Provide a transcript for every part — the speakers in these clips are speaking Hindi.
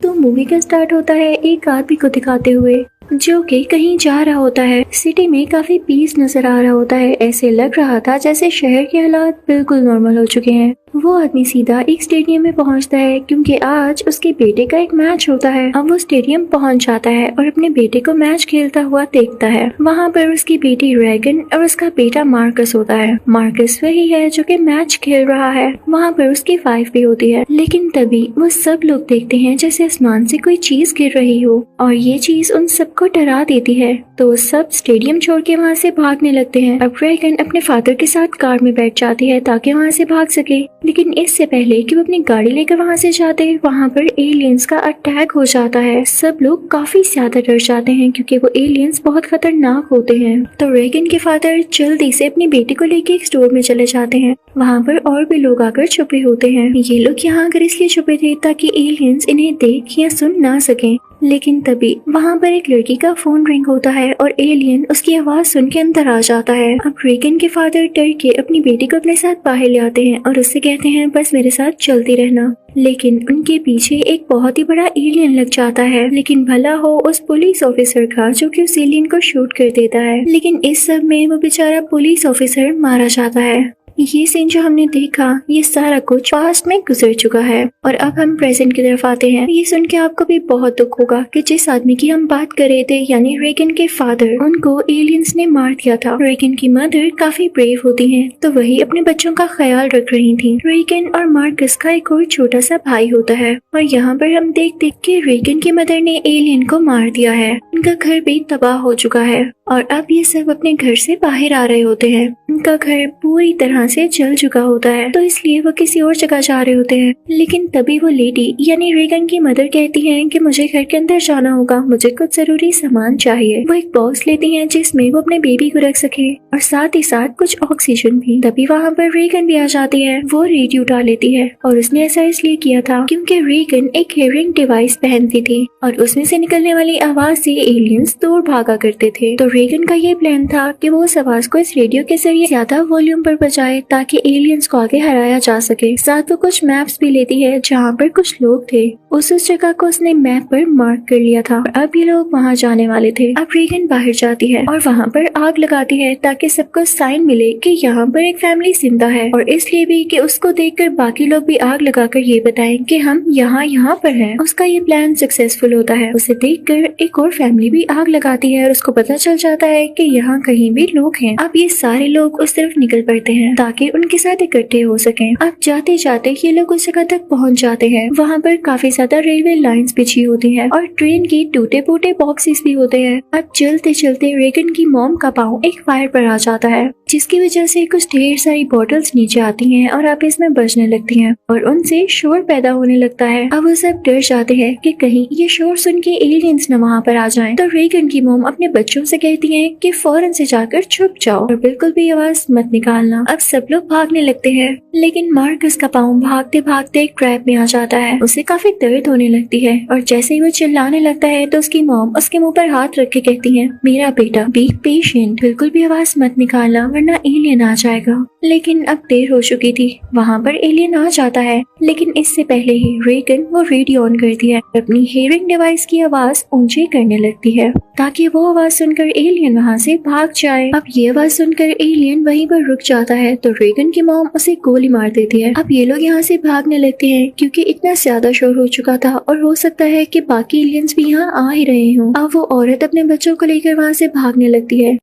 तो मूवी का स्टार्ट होता है एक आदमी को दिखाते हुए जो कि कहीं जा रहा होता है। सिटी में काफी पीस नजर आ रहा होता है। ऐसे लग रहा था जैसे शहर के हालात बिल्कुल नॉर्मल हो चुके हैं। वो आदमी सीधा एक स्टेडियम में पहुंचता है क्योंकि आज उसके बेटे का एक मैच होता है। अब वो स्टेडियम पहुंच जाता है और अपने बेटे को मैच खेलता हुआ देखता है। वहाँ पर उसकी बेटी रेगन और उसका बेटा मार्कस होता है। मार्कस वही है जो कि मैच खेल रहा है। वहाँ पर उसकी वाइफ भी होती है। लेकिन तभी वो सब लोग देखते हैं जैसे आसमान से कोई चीज गिर रही हो और ये चीज उन सबको डरा देती है। तो वो सब स्टेडियम छोड़ के वहाँ से भागने लगते हैं। अब रेगन अपने फादर के साथ कार में बैठ जाती है ताकि वहाँ से भाग सके। लेकिन इससे पहले कि वो अपनी गाड़ी लेकर वहाँ से जाते हैं, वहाँ पर एलियंस का अटैक हो जाता है। सब लोग काफी ज्यादा डर जाते हैं क्योंकि वो एलियंस बहुत खतरनाक होते हैं। तो रेगन के फादर जल्दी से अपनी बेटी को लेके एक स्टोर में चले जाते हैं। वहाँ पर और भी लोग आकर छुपे होते हैं। ये लोग यहाँ आकर इसलिए छुपे थे ताकि एलियंस इन्हें देख या सुन ना सकें। लेकिन तभी वहाँ पर एक लड़की का फोन रिंग होता है और एलियन उसकी आवाज सुन के अंदर आ जाता है। अब रेगन के फादर डर के अपनी बेटी को अपने साथ बाहर ले आते हैं और उससे कहते हैं बस मेरे साथ चलती रहना। लेकिन उनके पीछे एक बहुत ही बड़ा एलियन लग जाता है। लेकिन भला हो उस पुलिस ऑफिसर का जो कि उस एलियन को शूट कर देता है। लेकिन इस सब में वो बेचारा पुलिस ऑफिसर मारा जाता है। ये सीन जो हमने देखा ये सारा कुछ पास्ट में गुजर चुका है और अब हम प्रेजेंट की तरफ आते हैं। ये सुन के आपको भी बहुत दुख होगा कि जिस आदमी की हम बात कर रहे थे यानी रेगन के फादर, उनको एलियंस ने मार दिया था। रेगन की मदर काफी ब्रेव होती हैं, तो वही अपने बच्चों का ख्याल रख रही थी। रेगन और मार्कस का एक और छोटा सा भाई होता है और यहाँ पर हम देखते कि रेगन की मदर ने एलियन को मार दिया है। उनका घर भी तबाह हो चुका है और अब ये सब अपने घर से बाहर आ रहे होते हैं। उनका घर पूरी तरह से जल चुका होता है, तो इसलिए वो किसी और जगह जा रहे होते हैं। लेकिन तभी वो लेडी यानी रेगन की मदर कहती हैं कि मुझे घर के अंदर जाना होगा, मुझे कुछ जरूरी सामान चाहिए। वो एक बॉक्स लेती हैं जिसमें वो अपने बेबी को रख सके और साथ ही साथ कुछ ऑक्सीजन भी। तभी वहाँ पर रेगन भी आ जाती है। वो रेडियो उठा लेती है और उसने ऐसा इसलिए किया था क्योंकि रेगन एक हियरिंग डिवाइस पहनती थी और उसमें से निकलने वाली आवाज से एलियंस दूर भागा करते थे। तो रेगन का ये प्लान था कि वो उस आवाज को इस रेडियो के जरिए ज्यादा वॉल्यूम पर बजाए ताकि एलियंस को आगे हराया जा सके। साथ वो कुछ मैप्स भी लेती है जहाँ पर कुछ लोग थे। उस जगह को उसने मैप पर मार्क कर लिया था और अब ये लोग वहाँ जाने वाले थे। अब रेगन बाहर जाती है और वहाँ पर आग लगाती है ताकि सबको साइन मिले कि यहाँ पर एक फैमिली जिंदा है और इसलिए भी कि उसको देखकर बाकी लोग भी आग लगाकर ये बताएं कि हम यहाँ पर हैं। उसका ये प्लान सक्सेसफुल होता है। उसे देखकर एक और फैमिली भी आग लगाती है और उसको पता चल जाता है कि यहाँ कहीं भी लोग हैं। अब ये सारे लोग उस तरफ निकल पड़ते हैं ताकि उनके साथ इकट्ठे हो सकें। अब जाते जाते ये लोग उस जगह तक पहुँच जाते हैं। वहाँ पर काफी ज्यादा रेलवे लाइंस बिछी होती हैं और ट्रेन की टूटे फूटे बॉक्सेस भी होते हैं। अब चलते चलते रेगन की मॉम का पाँव एक फायर पर आ जाता है जिसकी वजह से कुछ ढेर सारी बॉटल्स नीचे आती हैं और आपस में बजने लगती हैं और उनसे शोर पैदा होने लगता है। अब वो सब डर जाते हैं कि कहीं ये शोर सुन के एलियंस न वहाँ पर आ जाएं। तो रेगन की मॉम अपने बच्चों से कहती हैं कि फौरन से जाकर छुप जाओ और बिल्कुल भी आवाज मत निकालना। अब सब लोग भागने लगते हैं लेकिन मार्कस का पाँव भागते भागते एक ट्रैप में आ जाता है। उसे काफी दर्द होने लगती है और जैसे ही वो चिल्लाने लगता है तो उसकी मॉम उसके मुंह पर हाथ रख के कहती है मेरा बेटा बी पेशेंट, बिल्कुल भी आवाज मत निकालना वरना एलियन आ जाएगा। लेकिन अब देर हो चुकी थी। वहाँ पर एलियन आ जाता है लेकिन इससे पहले ही रेगन वो रेडियो ऑन करती है। अपनी हियरिंग डिवाइस की आवाज ऊंची करने लगती है ताकि वो आवाज सुनकर एलियन वहाँ से भाग जाए। अब ये आवाज सुनकर एलियन वहीं पर रुक जाता है तो रेगन की मॉम उसे गोली मार देती है। अब ये लोग यहाँ से भागने लगते हैं क्योंकि इतना ज्यादा शोर हो चुका था और हो सकता है कि बाकी एलियंस भी यहाँ आ ही रहे हों। अब वो औरत अपने बच्चों को लेकर वहाँ से भागने लगती है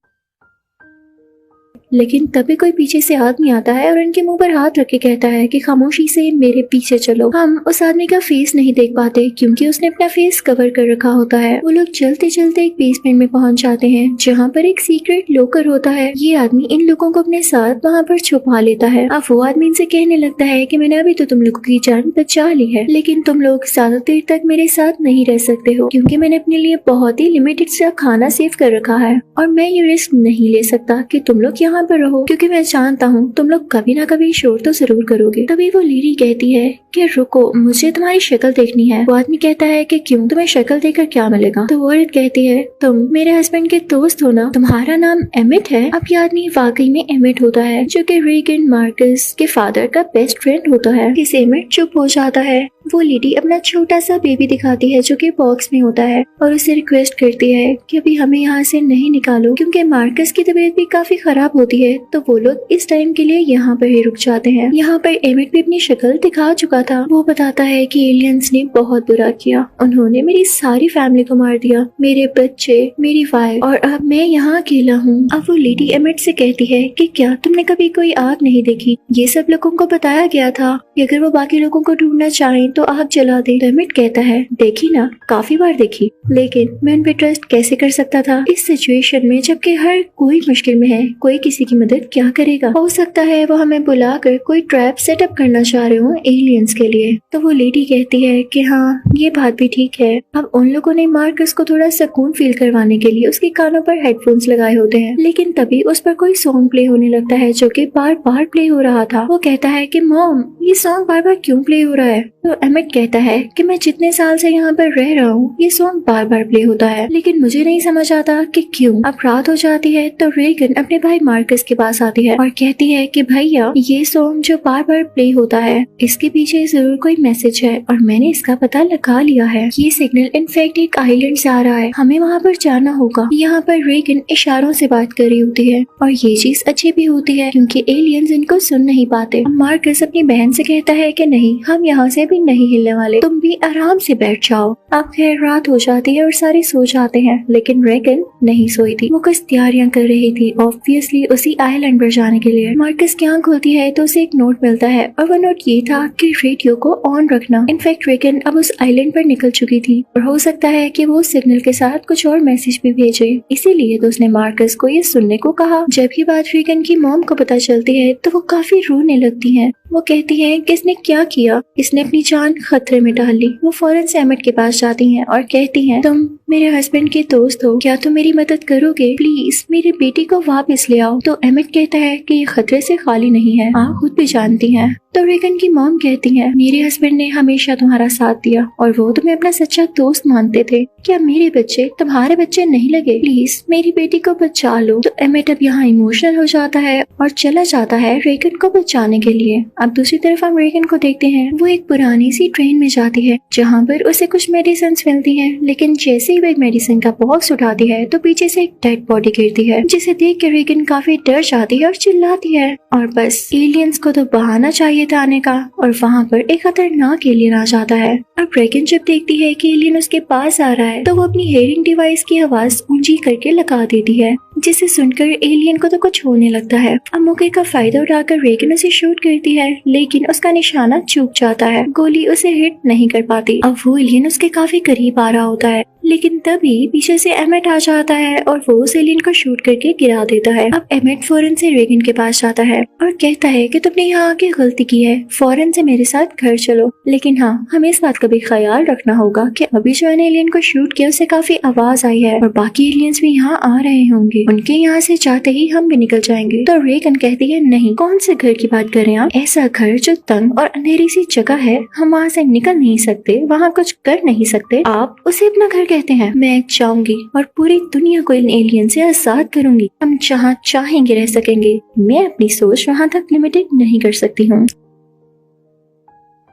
लेकिन तभी कोई पीछे से आदमी आता है और उनके मुंह पर हाथ रख के कहता है कि खामोशी से मेरे पीछे चलो। हम उस आदमी का फेस नहीं देख पाते क्योंकि उसने अपना फेस कवर कर रखा होता है। वो लोग चलते चलते एक बेसमेंट में पहुंच जाते हैं जहाँ पर एक सीक्रेट लॉकर होता है। ये आदमी इन लोगों को अपने साथ वहाँ पर छुपा लेता है। अब वो आदमी इनसे कहने लगता है कि मैंने अभी तो तुम लोगों की जान बचा ली है लेकिन तुम लोग ज्यादा देर तक मेरे साथ नहीं रह सकते हो क्योंकि मैंने अपने लिए बहुत ही लिमिटेड सा खाना सेव कर रखा है और मैं ये रिस्क नहीं ले सकता कि तुम लोग यहाँ पर रहो क्योंकि मैं जानता हूँ तुम लोग कभी ना कभी शोर तो जरूर करोगे। तभी वो लेडी कहती है कि रुको, मुझे तुम्हारी शक्ल देखनी है। वो आदमी कहता है कि क्यों, तुम्हें शक्ल देखकर क्या मिलेगा? तो वो औरत कहती है तुम मेरे हस्बैंड के दोस्त हो ना, तुम्हारा नाम एमिट है। अब ये आदमी वाकई में एमिट होता है जो कि रेगन मार्कस के फादर का बेस्ट फ्रेंड होता है। इस एमिट चुप हो जाता है। वो लेडी अपना छोटा सा बेबी दिखाती है जो कि बॉक्स में होता है और उसे रिक्वेस्ट करती है कि अभी हमें यहाँ से नहीं निकालो क्योंकि मार्कस की तबीयत भी काफी खराब होती है। तो वो लोग इस टाइम के लिए यहाँ पर ही रुक जाते हैं। यहाँ पर एमिट भी अपनी शक्ल दिखा चुका था। वो बताता है कि एलियंस ने बहुत बुरा किया, उन्होंने मेरी सारी फैमिली को मार दिया, मेरे बच्चे, मेरी वाइफ, और अब मैं यहाँ अकेला हूँ। अब वो लेडी एमिट से कहती है कि क्या तुमने कभी कोई आग नहीं देखी? ये सब लोगों को बताया गया था कि अगर वो बाकी लोगों को ढूंढना चाहें तो आग जला दे। एमिट कहता है देखी ना, काफी बार देखी, लेकिन मैं उन पे ट्रस्ट कैसे कर सकता था इस सिचुएशन में जबकि हर कोई मुश्किल में है, कोई किसी की मदद क्या करेगा। हो सकता है वो हमें बुलाकर कोई ट्रैप सेटअप करना चाह रहे हो एलियंस के लिए। तो वो लेडी कहती है कि हाँ ये बात भी ठीक है। अब उन लोगों ने मार्कस को थोड़ा सुकून फील करवाने के लिए उसके कानों पर हेडफोन्स लगाए होते हैं, लेकिन तभी उस पर कोई सॉन्ग प्ले होने लगता है जो कि बार बार प्ले हो रहा था। वो कहता है कि मॉम ये सॉन्ग बार बार क्यों प्ले हो रहा है? तो एमिट कहता है कि मैं जितने साल से यहाँ पर रह रहा हूँ ये सॉन्ग बार बार प्ले होता है, लेकिन मुझे नहीं समझ आता कि क्यों। अब रात हो जाती है तो रेगन अपने भाई मार्कस के पास आती है और कहती है कि भैया ये सॉन्ग जो बार बार प्ले होता है इसके पीछे जरूर कोई मैसेज है और मैंने इसका पता लगा लिया है। ये सिग्नल इनफैक्ट एक आइलैंड से आ रहा है, हमें वहाँ पर जाना होगा। यहाँ पर रेगन इशारों से बात कर रही होती है और ये चीज अच्छी भी होती है क्योंकि एलियंस इनको सुन नहीं पाते। मार्कस अपनी बहन से कहता है कि नहीं, हम यहाँ से भी नहीं हिलने वाले, तुम भी आराम से बैठ जाओ। अब खैर रात हो जाती है और सारे सो जाते हैं, लेकिन रेगन नहीं सोई थी। वो कुछ तैयारियां कर रही थी ऑब्वियसली उसी आइलैंड पर जाने के लिए। मार्कस की आंख खुलती है तो उसे एक नोट मिलता है और वो नोट ये था कि रेडियो को ऑन रखना। इनफैक्ट रेगन अब उस आइलैंड पर निकल चुकी थी और हो सकता है कि वो सिग्नल के साथ कुछ और मैसेज भी भेजे, इसीलिए तो उसने मार्कस को ये सुनने को कहा। जब ये बात रेगन की मॉम को पता चलती है तो वो काफी रोने लगती है। वो कहती है कि इसने क्या किया, इसने अपनी जान खतरे में डाल ली। वो फौरन से एमिट के पास जाती हैं और कहती हैं तुम मेरे हस्बैंड के दोस्त हो, क्या तुम मेरी मदद करोगे? प्लीज मेरी बेटी को वापस ले आओ। तो एमिट कहता है कि ये खतरे से खाली नहीं है, आप खुद भी जानती हैं। तो रेगन की मॉम कहती है मेरे हस्बैंड ने हमेशा तुम्हारा साथ दिया और वो तुम्हें अपना सच्चा दोस्त मानते थे, क्या मेरे बच्चे तुम्हारे बच्चे नहीं लगे? प्लीज मेरी बेटी को बचा लो। तो एमिट अब यहाँ इमोशनल हो जाता है और चला जाता है रेगन को बचाने के लिए। अब दूसरी तरफ हम रेगन को देखते हैं, वो एक पुरानी सी ट्रेन में जाती है जहाँ पर उसे कुछ मेडिसिन मिलती है, लेकिन जैसे ही वो एक मेडिसिन का बॉक्स उठाती है तो पीछे से एक डेड बॉडी गिरती है, जिसे देख के रेगन काफी डर जाती है और चिल्लाती है। और बस एलियंस को तो बहाना चाहिए था आने का और वहाँ पर एक खतरनाक एलियन आ जाता है। अब रेगन जब देखती है कि एलियन उसके पास आ रहा है तो वो अपनी हेयरिंग डिवाइस की आवाज ऊंची करके लगा देती है, जिसे सुनकर एलियन को तो कुछ होने लगता है। अब मौके का फायदा उठाकर रेगन उसे शूट करती है, लेकिन उसका निशाना चूक जाता है, गोली उसे हिट नहीं कर पाती। अब वो एलियन उसके काफी करीब आ रहा होता है, लेकिन तभी पीछे से एमिट आ जाता है और वो उस एलियन को शूट करके गिरा देता है। अब एमिट फौरन से रेगन के पास जाता है और कहता है कि तुमने यहाँ आके गलती की है, फौरन से मेरे साथ घर चलो। लेकिन हाँ, हमें इस बात का भी ख्याल रखना होगा कि अभी जो एलियन को शूट किया उसे काफी आवाज आई है और बाकी एलियंस भी यहाँ आ रहे होंगे, उनके यहाँ से जाते ही हम भी निकल जाएंगे। तो रेगन कहती है नहीं, कौन से घर की बात कर रहे हैं आप? ऐसा घर जो तंग और अंधेरी सी जगह है, हम वहाँ से निकल नहीं सकते, वहाँ कुछ कर नहीं सकते, आप उसे अपना घर कहते हैं। मैं चाहूंगी और पूरी दुनिया को इन एलियन से आजाद करूंगी, हम जहाँ चाहेंगे रह सकेंगे, मैं अपनी सोच वहाँ तक लिमिटेड नहीं कर सकती हूँ।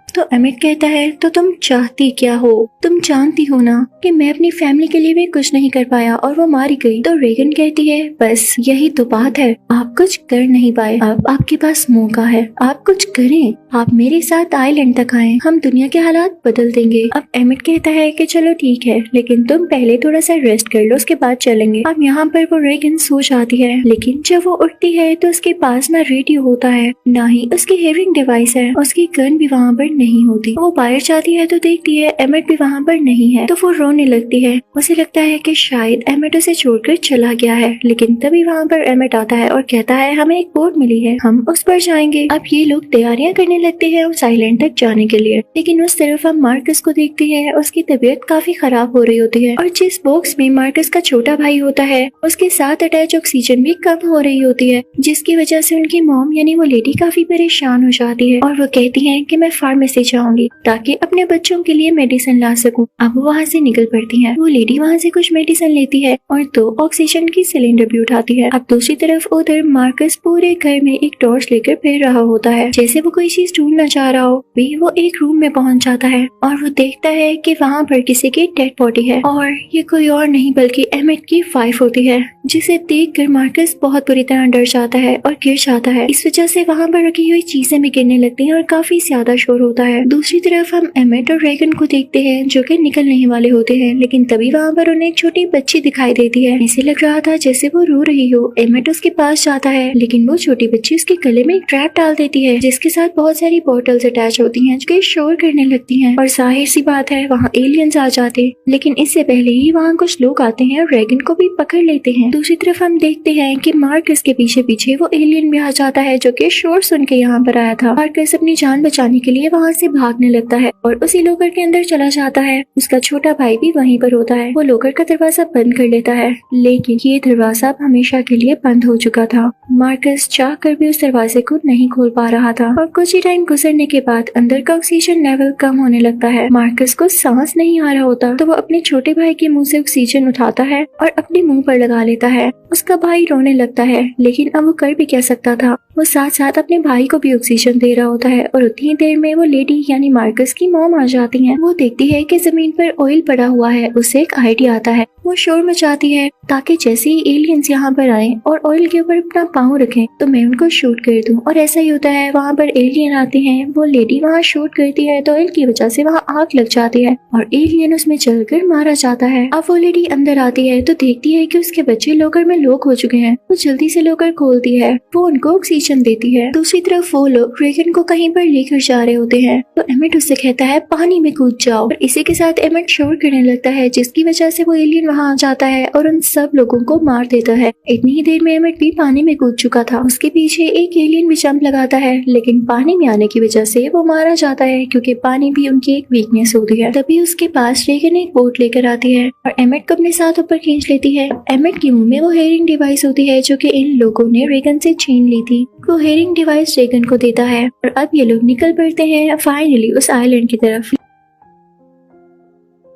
तो एमिट कहता है तो तुम चाहती क्या हो? तुम जानती हो ना कि मैं अपनी फैमिली के लिए भी कुछ नहीं कर पाया और वो मारी गई। तो रेगन कहती है बस यही तो बात है, आप कुछ कर नहीं पाए, अब आपके पास मौका है, आप कुछ करें, आप मेरे साथ आइलैंड तक आए, हम दुनिया के हालात बदल देंगे। अब एमिट कहता है कि चलो ठीक है, लेकिन तुम पहले थोड़ा सा रेस्ट कर लो, उसके बाद चलेंगे। अब यहाँ पर वो रेगन सो जाती है, लेकिन जब वो उठती है तो उसके पास ना रेडियो होता है, ना ही उसकी हेयरिंग डिवाइस है, उसकी गन भी वहाँ पर नहीं होती। वो बाहर जाती है तो देखती है एमिट भी वहाँ पर नहीं है, तो वो रोने लगती है। उसे लगता है कि शायद एमिट उसे छोड़कर चला गया है, लेकिन तभी वहाँ पर एमिट आता है और कहता है हमें एक बोट मिली है, हम उस पर जाएंगे। अब ये लोग तैयारियां करने लगते हैं उस आइलैंड तक जाने के लिए, लेकिन उस तरफ हम मार्कस को देखते हैं, उसकी तबीयत काफी खराब हो रही होती है और जिस बॉक्स में मार्कस का छोटा भाई होता है उसके साथ अटैच ऑक्सीजन भी कम हो रही होती है, जिसकी वजह से उनकी मॉम यानी वो लेडी काफी परेशान हो जाती है और वो कहती है कि मैं फार्मेसी से जाऊंगी ताकि अपने बच्चों के लिए मेडिसिन ला सकूं। अब वो वहाँ से निकल पड़ती है। वो लेडी वहाँ से कुछ मेडिसिन लेती है और 2 ऑक्सीजन की सिलेंडर भी उठाती है। अब दूसरी तरफ उधर मार्कस पूरे घर में एक टॉर्च लेकर फिर रहा होता है, जैसे वो कोई चीज ढूंढना चाह रहा हो। वो एक रूम में पहुंच जाता है और वो देखता है कि वहाँ पर किसी की डेड बॉडी है और ये कोई और नहीं बल्कि एमिट की वाइफ होती है, जिसे देखकर मार्कस बहुत बुरी तरह डर जाता है और गिर जाता है। इस वजह से वहाँ पर रखी हुई चीजें भी गिरने लगती हैं और काफी ज्यादा शोर होता है। दूसरी तरफ हम एमिट और रेगन को देखते हैं जो कि निकलने ही वाले होते हैं, लेकिन तभी वहाँ पर उन्हें एक छोटी बच्ची दिखाई देती है। ऐसे लग रहा था जैसे वो रो रही हो। एमिट उसके पास जाता है, लेकिन वो छोटी बच्ची उसके गले में एक ट्रैप डाल देती है, जिसके साथ बहुत सारी बॉटल्स अटैच होती हैं जो कि शोर करने लगती हैं। और जाहिर सी बात है वहाँ एलियंस आ जाते, लेकिन इससे पहले ही वहाँ कुछ लोग आते हैं और रेगन को भी पकड़ लेते हैं। दूसरी तरफ हम देखते हैं कि मार्कस के पीछे पीछे वो एलियन भी आ जाता है जो कि शोर सुन के यहाँ पर आया था। मार्कस अपनी जान बचाने के लिए वहाँ से भागने लगता है और उसी लोकर के अंदर चला जाता है। उसका छोटा भाई भी वहीं पर होता है। वो लोकर का दरवाजा बंद कर लेता है, लेकिन ये दरवाजा अब हमेशा के लिए बंद हो चुका था। मार्कस चाह कर भी उस दरवाजे को नहीं खोल पा रहा था और कुछ ही टाइम गुजरने के बाद अंदर का ऑक्सीजन लेवल कम होने लगता है। मार्कस को सांस नहीं आ रहा होता तो वो अपने छोटे भाई के मुंह से ऑक्सीजन उठाता है और अपने मुंह पर लगा लेता है। उसका भाई रोने लगता है, लेकिन अब वो कर भी क्या सकता था। वो साथ साथ अपने भाई को भी ऑक्सीजन दे रहा होता है और उतनी देर में वो लेडी यानी मार्कस की मॉम आ जाती है। वो देखती है कि जमीन पर ऑयल पड़ा हुआ है। उससे एक आइडिया आता है। वो शोर मचाती है ताकि जैसे ही एलियंस यहाँ पर आए और ऑयल के ऊपर अपना पाँव रखें तो मैं उनको शूट कर दूं। और ऐसा ही होता है। वहाँ पर एलियन आते हैं। वो लेडी वहाँ शूट करती है तो ऑयल की वजह से वहाँ आग लग जाती है और एलियन उसमें जलकर मारा जाता है। अब वो लेडी अंदर आती है तो देखती है कि उसके बच्चे लोकर में लोक हो चुके हैं। वो जल्दी से लोकर खोलती है। वो उनको ऑक्सीजन देती है। दूसरी तरफ वो लोग रेगन को कहीं पर लेकर जा रहे होते हैं तो एमिट उससे कहता है पानी में कूद जाओ। और इसी के साथ एमिट शोर करने लगता है, जिसकी वजह से वो एलियन वहाँ आ जाता है और उन सब लोगों को मार देता है। इतनी ही देर में एमिट भी पानी में कूद चुका था। उसके पीछे एक एलियन भी जंप लगाता है, लेकिन पानी में आने की वजह से वो मारा जाता है क्योंकि पानी भी उनकी एक वीकनेस होती है। तभी उसके पास रेगन एक बोट लेकर आती है और एमिट को अपने साथ ऊपर खींच लेती है। एमिट के मुंह में वो हेयरिंग डिवाइस होती है जो कि इन लोगों ने रेगन से छीन ली थी। वो हेयरिंग डिवाइस रेगन को देता है और अब ये लोग निकल पड़ते हैं फाइनली उस आइलैंड की तरफ।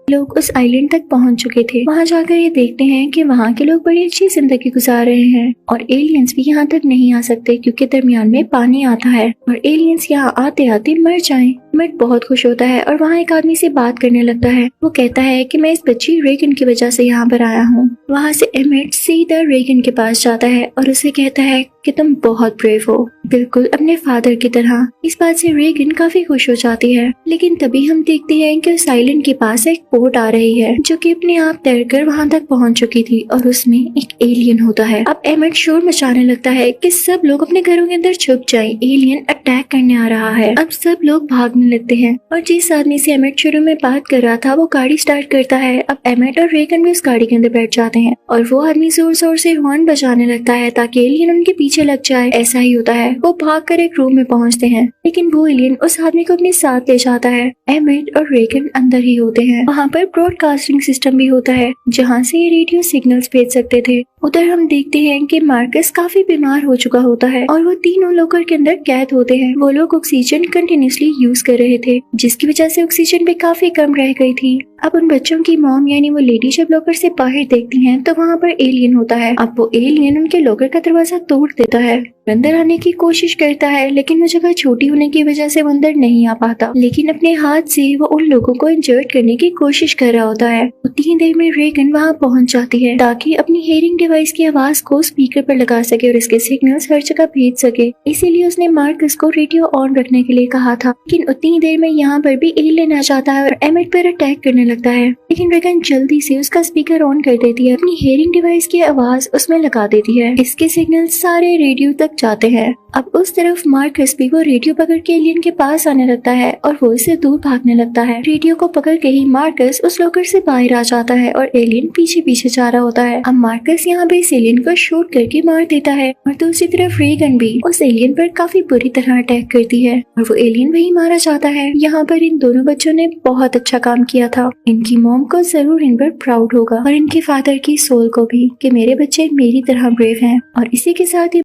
लोग उस आइलैंड तक पहुंच चुके थे। वहां जाकर ये देखते हैं कि वहां के लोग बड़ी अच्छी जिंदगी गुजार रहे हैं और एलियंस भी यहाँ तक नहीं आ सकते क्योंकि दरमियान में पानी आता है और एलियंस यहाँ आते आते मर जाएं। एमिट बहुत खुश होता है और वहाँ एक आदमी से बात करने लगता है। वो कहता है कि मैं इस बच्ची रेगन की वजह से यहाँ पर आया हूँ। वहाँ से एमिट सीधा रेगन के पास जाता है और उसे कहता है कि तुम बहुत ब्रेव हो, बिल्कुल अपने फादर की तरह। इस बात से रेगन काफी खुश हो जाती है, लेकिन तभी हम देखते हैं कि उस आइलैंड के पास एक बोट आ रही है जो कि अपने आप तैरकर वहाँ तक पहुँच चुकी थी और उसमें एक एलियन होता है। अब एमिट शोर मचाने लगता है कि सब लोग अपने घरों के अंदर छुप जाएं, एलियन अटैक करने आ रहा है। अब सब लोग भागने लगते हैं और जिस आदमी से एमिट शुरू में बात कर रहा था वो गाड़ी स्टार्ट करता है। अब एमिट और रेगन भी उस गाड़ी के अंदर बैठ जाते हैं और वो आदमी जोर जोर से हॉर्न बजाने लगता है ताकि एलियन उनके पीछे लग जाए। ऐसा ही होता है। वो भागकर एक रूम में पहुंचते हैं, लेकिन वो एलियन उस आदमी को अपने साथ ले जाता है। एमिट और रेगन अंदर ही होते हैं। वहाँ पर ब्रॉडकास्टिंग सिस्टम भी होता है जहाँ से ये रेडियो सिग्नल्स भेज सकते थे। उधर हम देखते हैं कि मार्कस काफी बीमार हो चुका होता है और वो तीनों लोकर के अंदर कैद होते हैं। वो लोग ऑक्सीजन कंटिन्यूसली यूज कर रहे थे, जिसकी वजह से ऑक्सीजन भी काफी कम रह गई थी। अब उन बच्चों की मॉम यानी वो लेडी जब लोकर से बाहर देखती हैं तो वहाँ पर एलियन होता है। अब वो एलियन उनके लोकर का दरवाजा तोड़ देता है, अंदर आने की कोशिश करता है, लेकिन वो जगह छोटी होने की वजह से वो अंदर नहीं आ पाता। लेकिन अपने हाथ से वो उन लोगों को इंजर्ट करने की कोशिश कर रहा होता है। उतनी देर में रेगन वहाँ पहुँच जाती है ताकि अपनी हेयरिंग डिवाइस की आवाज को स्पीकर पर लगा सके और इसके सिग्नल्स हर जगह भेज सके। इसीलिए उसने मार्कस को रेडियो ऑन रखने के लिए कहा था। लेकिन उतनी देर में यहाँ पर भी एलियन आ जाता है और एमिट पर अटैक करने लगता है, लेकिन रेगन जल्दी से उसका स्पीकर ऑन कर देती है, अपनी हेयरिंग डिवाइस की आवाज उसमें लगा देती है। इसके सिग्नल सारे रेडियो तक जाते हैं। अब उस तरफ मार्कस भी वो रेडियो पकड़ के एलियन के पास आने लगता है और वो इससे दूर भागने लगता है। रेडियो को पकड़ के ही मार्कस उस लोकर से बाहर आ जाता है और एलियन पीछे पीछे जा रहा होता है। अब मार्कस यहाँ पे इस एलियन को शूट करके मार देता है और दूसरी तरफ रेगन भी उस एलियन पर काफी बुरी तरह अटैक करती है और वो एलियन वही मारा जाता है। यहाँ पर इन दोनों बच्चों ने बहुत अच्छा काम किया था। इनकी मॉम को जरूर इन पर प्राउड होगा और इनके फादर की सोल को भी कि मेरे बच्चे मेरी तरह ब्रेव हैं। और इसी के साथ